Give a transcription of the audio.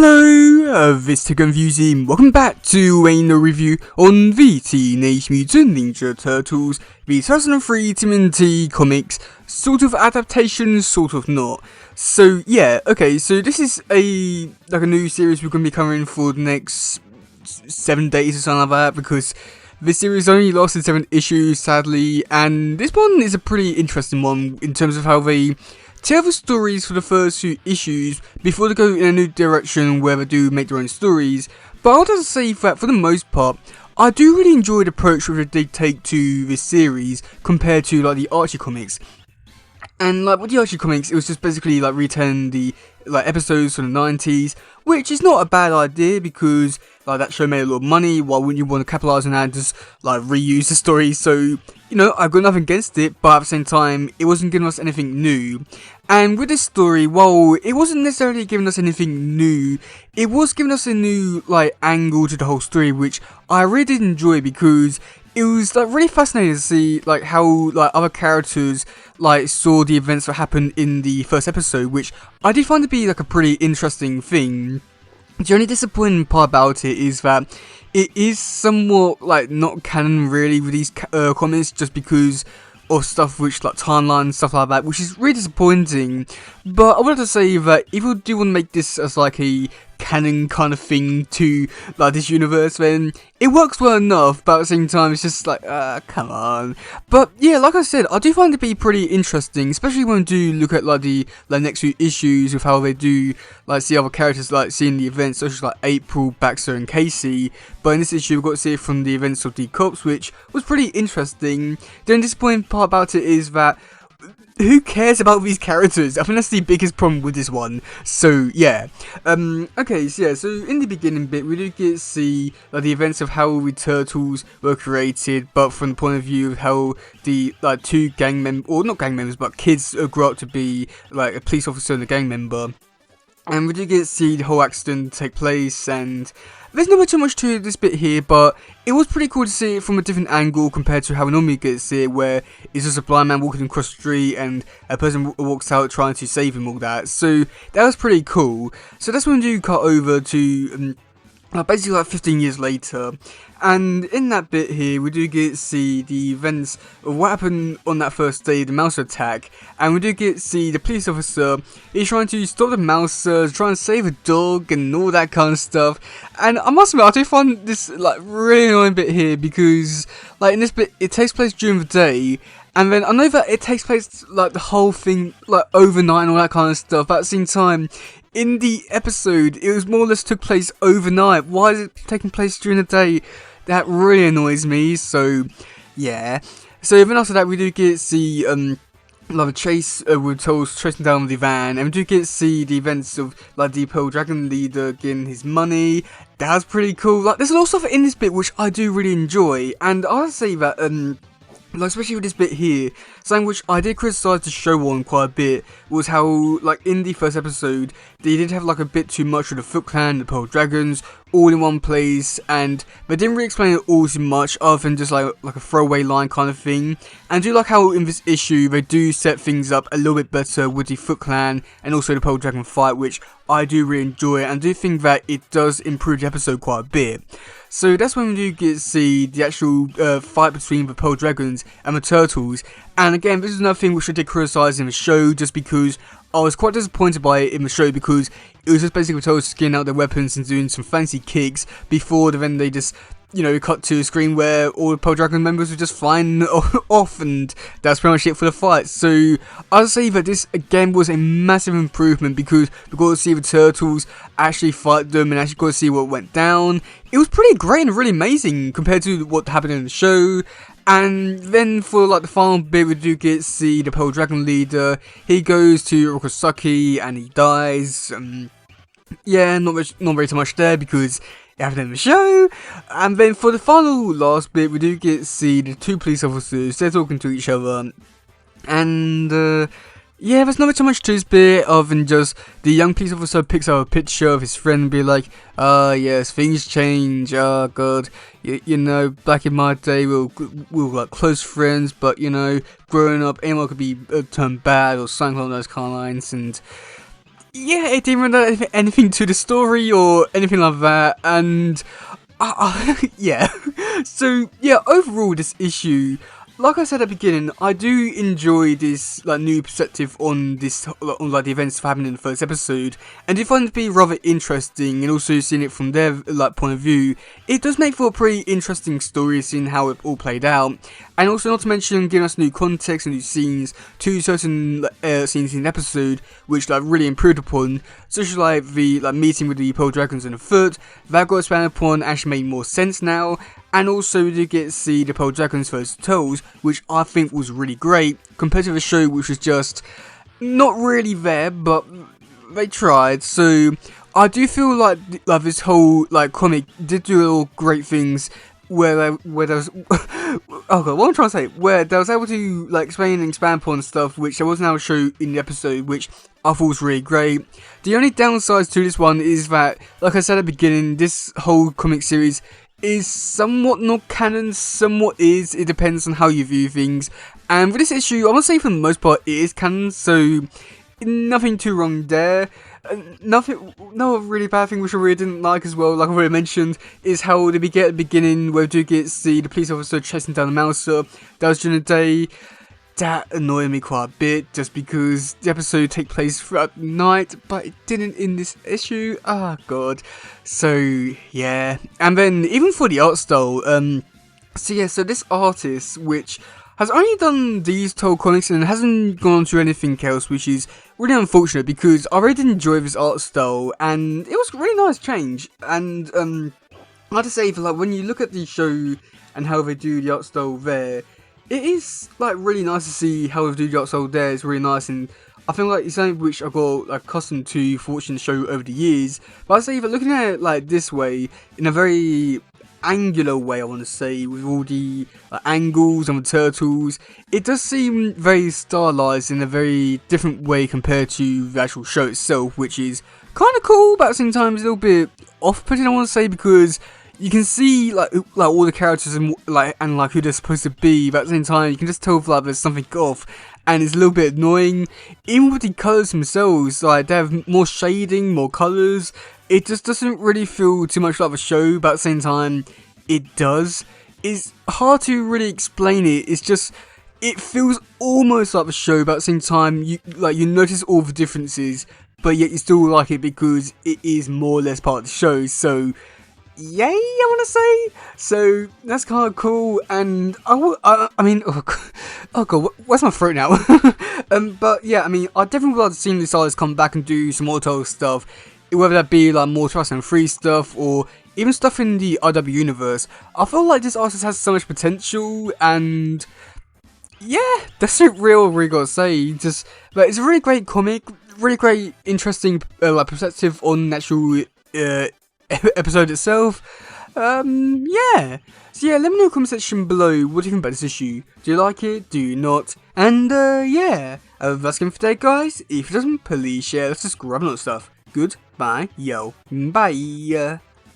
Hello, this is teddygaming. Welcome back to another review on the Teenage Mutant Ninja Turtles, the 2003 TMNT comics, sort of adaptation, sort of not. So yeah, okay, so this is a new series we're going to be covering for the next 7 days or something like that, because this series only lasted 7 issues, sadly, and this one is a pretty interesting one in terms of how they tell the stories for the first 2 issues before they go in a new direction where they do make their own stories. But I would have to say that for the most part, I do really enjoy the approach that they take to this series compared to like the Archie comics. And like with the Archie comics, it was just basically like retelling the episodes from the 90s, which is not a bad idea because like that show made a lot of money. Why wouldn't you want to capitalize on that and just like reuse the story? So, you know, I've got nothing against it, but at the same time, it wasn't giving us anything new. And with this story, while it wasn't necessarily giving us anything new, it was giving us a new like angle to the whole story, which I really did enjoy because it was like really fascinating to see like how like other characters like saw the events that happened in the first episode, which I did find to be like a pretty interesting thing. The only disappointing part about it is that it is somewhat like not canon really with these comics, just because of stuff which like timeline and stuff like that, which is really disappointing. But I wanted to say that if you do want to make this as like a canon kind of thing to like this universe, then it works well enough, but at the same time it's just like come on. But yeah, like I said, I do find it to be pretty interesting, especially when we do look at like the next few issues with how they do like see other characters like seeing the events, such as like April, Baxter and Casey. But in this issue we've got to see it from the events of the cops, which was pretty interesting. The only disappointing part about it is that who cares about these characters? I think that's the biggest problem with this one. So yeah, okay, so yeah, so in the beginning bit we do get to see like the events of how the turtles were created, but from the point of view of how the like 2 gang members, or not gang members, but kids grow up to be like a police officer and a gang member. And we do get to see the whole accident take place, and there's not too much to this bit here, but it was pretty cool to see it from a different angle compared to how we normally get to see it, where it's just a blind man walking across the street and a person walks out trying to save him, all that. So that was pretty cool. So that's when we do cut over to basically like 15 years later, and in that bit here we do get to see the events of what happened on that first day, the mouse attack, and we do get to see the police officer. He's trying to stop the mousers, trying to save a dog and all that kind of stuff. And I must admit, I do find this like really annoying bit here because like in this bit it takes place during the day, and then I know that it takes place like the whole thing like overnight and all that kind of stuff, but at the same time in the episode it was more or less took place overnight. Why is it taking place during the day? That really annoys me. So yeah, so then after that we do get to see like a chase with Turtles chasing down the van, and we do get to see the events of like the Pearl Dragon leader getting his money. That was pretty cool. Like there's a lot of stuff in this bit which I do really enjoy, and I'll say that like especially with this bit here, something which I did criticise the show on quite a bit was how like in the first episode they did have like a bit too much of the Foot Clan, the Pearl Dragons, all in one place, and they didn't really explain it all too much other than just like a throwaway line kind of thing. And I do like how in this issue they do set things up a little bit better with the Foot Clan and also the Pearl Dragon fight, which I do really enjoy, and I do think that it does improve the episode quite a bit. So that's when we do get to see the actual fight between the Pearl Dragons and the Turtles. And again, this is another thing which I did criticise in the show, just because I was quite disappointed by it in the show, because it was just basically Turtles skinning out their weapons and doing some fancy kicks before then they just, you know, cut to a screen where all the Pearl Dragon members were just flying off, and that's pretty much it for the fight. So I'll say that this again was a massive improvement, because we got to see the Turtles actually fight them and actually got to see what went down. It was pretty great and really amazing compared to what happened in the show. And then for like the final bit we do get to see the Pearl Dragon leader. He goes to Rokosaki and he dies. Yeah, not very too much there because it happened in the show. And then for the final last bit we do get to see the 2 police officers. They're talking to each other, and yeah, there's not too much to this bit other than just the young police officer picks up a picture of his friend and be like, yes, things change, god, you know, back in my day we were like close friends, but you know, growing up anyone could be turned bad or something along those kind of lines. And yeah, it didn't really add anything to the story or anything like that, and yeah. So yeah, overall this issue, like I said at the beginning, I do enjoy this like new perspective on this, on like the events that happened in the first episode, and I find it to be rather interesting, and also seeing it from their like point of view, it does make for a pretty interesting story, seeing how it all played out, and also not to mention giving us new context and new scenes to certain scenes in the episode, which like really improved upon, such as like the like meeting with the Pearl Dragons on the foot, that got expanded upon, actually made more sense now. And also we did get to see the Pearl Dragons first toes, which I think was really great, compared to the show which was just not really there, but they tried. So I do feel like this whole like comic did do all great things where there was oh god, what I'm trying to say, where they was able to like explain and expand upon stuff which there wasn't able to show in the episode, which I thought was really great. The only downsides to this one is that, like I said at the beginning, this whole comic series is somewhat not canon, somewhat is. It depends on how you view things. And for this issue, I want to say for the most part it is canon, so nothing too wrong there. No really bad thing which I really didn't like as well, like I already mentioned, is how they get at the beginning where we do get to see the police officer chasing down the mouser. That was during the day. That annoyed me quite a bit, just because the episode takes place throughout the night, but it didn't in this issue. Ah, god. So yeah, and then even for the art style, so this artist, which has only done these Toll comics and hasn't gone on to anything else, which is really unfortunate, because I really did enjoy this art style, and it was a really nice change. And I have to say, for like when you look at the show and how they do the art style there, it is like really nice to see how they do the art style there. It's really nice, and I feel like it's something which I got like accustomed to for watching the show over the years. But I say, if looking at it like this way, in a very angular way, I want to say, with all the angles and the turtles, it does seem very stylized in a very different way compared to the actual show itself, which is kind of cool, but at the same time it's a little bit off-putting, I want to say, because you can see like all the characters and who they're supposed to be, but at the same time you can just tell like there's something off, and it's a little bit annoying. Even with the colours themselves, like they have more shading, more colours. It just doesn't really feel too much like a show, but at the same time it does. It's hard to really explain it. It's just, it feels almost like the show, but at the same time you notice all the differences, but yet you still like it because it is more or less part of the show. So yay, I want to say. So that's kind of cool, and I mean, oh god, where's my throat now? But yeah, I mean, I definitely would like to see this artist come back and do some more Toll stuff, whether that be like more Trust and Free stuff, or even stuff in the IW universe. I feel like this artist has so much potential, and yeah, that's it. Really gotta say, just like it's a really great comic, really great, interesting perspective on the actual episode itself. Yeah. So yeah, let me know in the comment section below, what do you think about this issue? Do you like it? Do you not? And yeah, that's it for today, guys. If it doesn't, please share, let's subscribe and all that stuff. Goodbye, yo, bye.